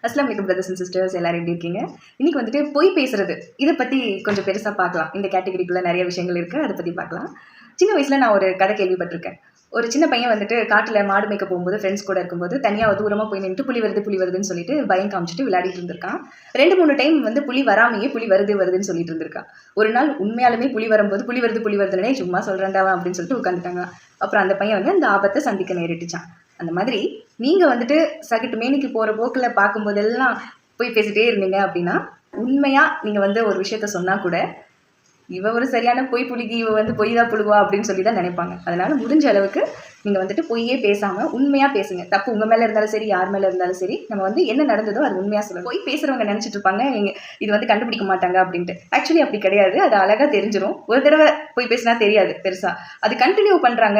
அஸ்ஸலாமு அலைக்கும் brothers and sisters, எல்லாரும் எப்படி இருக்கீங்க? இன்னைக்கு வந்துட்டு பொய் பேசுறது இதை பற்றி கொஞ்சம் பெருசாக பார்க்கலாம். இந்த கேட்டகரிக்குள்ளே நிறைய விஷயங்கள் இருக்குது, அதை பற்றி பார்க்கலாம். சின்ன வயசில் நான் ஒரு கதை கேள்விப்பட்டிருக்கேன். ஒரு சின்ன பையன் வந்துட்டு காட்டில் மாடு மேய்க்க போகும்போது ஃப்ரெண்ட்ஸ் கூட இருக்கும்போது தனியாக தூரமாக போய் நின்றுட்டு புலி வருதுன்னு சொல்லிட்டு பயம் காமிச்சிட்டு விளையாடிட்டு இருந்திருக்கான். 2-3 டைம் வந்து புலி வராமையே புலி வருதுன்னு சொல்லிட்டு இருந்திருக்கான். ஒரு நாள் உண்மையாலுமே புலி வரும்போது புலி வருதுன்னே சும்மா சொல்கிறேன்டாவா அப்படின்னு சொல்லிட்டு உட்காந்துட்டாங்க. அப்புறம் அந்த பையன் வந்து அந்த ஆபத்தை சந்திக்க நேரிட்டுச்சான். அந்த மாதிரி நீங்கள் வந்துட்டு சகட்டு மேனிக்கு போகிற போக்கில் பார்க்கும்போதெல்லாம் போய் பேசிகிட்டே இருந்தீங்க அப்படின்னா, உண்மையாக நீங்கள் வந்து ஒரு விஷயத்த சொன்னால் கூட இவ ஒரு சரியான பொய் புலிகி, இவ வந்து பொய் தான் புழுவா அப்படின்னு சொல்லி தான் நினைப்பாங்க. அதனால் முடிஞ்ச அளவுக்கு நீங்கள் வந்துட்டு பொய்யே பேசாமல் உண்மையாக பேசுங்க. தப்பு உங்கள் மேலே இருந்தாலும் சரி, யார் மேலே இருந்தாலும் சரி, நம்ம வந்து என்ன நடந்ததோ அது உண்மையாக சொல்லணும். பொய் பேசுகிறவங்க நினச்சிட்டு இருப்பாங்க இது வந்து கண்டுபிடிக்க மாட்டாங்க அப்படின்ட்டு. ஆக்சுவலி அப்படி கிடையாது. அது அழகாக தெரிஞ்சிடும். ஒரு தடவை பொய் பேசினா தெரியாது பெருசாக. அது கண்டினியூ பண்ணுறாங்க,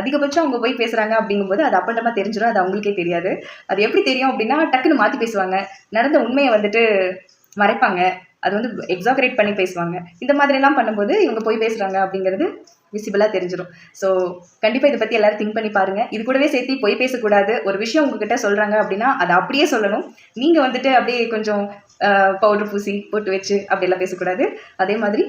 அதிகபட்சம் அவங்க போய் பேசுகிறாங்க அப்படிங்கும்போது அது அப்பட்டமாக தெரிஞ்சிடும். அது அவங்களுக்கே தெரியாது. அது எப்படி தெரியும் அப்படின்னா, டக்குன்னு மாற்றி பேசுவாங்க. நடந்த உண்மையை வந்துட்டு மறைப்பாங்க. அது வந்து எக்ஸாகரேட் பண்ணி பேசுவாங்க. இந்த மாதிரிலாம் பண்ணும்போது இவங்க போய் பேசுகிறாங்க அப்படிங்கிறது விசிபிளாக தெரிஞ்சிடும். ஸோ கண்டிப்பாக இதை பற்றி எல்லோரும் திங்க் பண்ணி பாருங்கள். இது கூடவே சேர்த்து பொய் பேசக்கூடாது. ஒரு விஷயம் உங்ககிட்ட சொல்கிறாங்க அப்படின்னா அதை அப்படியே சொல்லணும். நீங்கள் வந்துட்டு அப்படியே கொஞ்சம் பவுடர் பூசி போட்டு வச்சு அப்படியெல்லாம் பேசக்கூடாது. அதே மாதிரி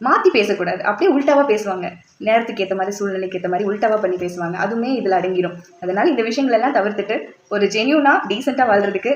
மாற்றி பேசக்கூடாது. அப்படியே உல்ட்டாவாக பேசுவாங்க. நேரத்துக்கு ஏற்ற மாதிரி, சூழ்நிலைக்கு ஏற்ற மாதிரி உல்ட்டாவாக பண்ணி பேசுவாங்க. அதுவுமே இதில் அடங்கிடும். அதனால் இந்த விஷயங்களெல்லாம் தவிர்த்துட்டு ஒரு ஜென்யூனாக டீசெண்டாக வாழ்கிறதுக்கு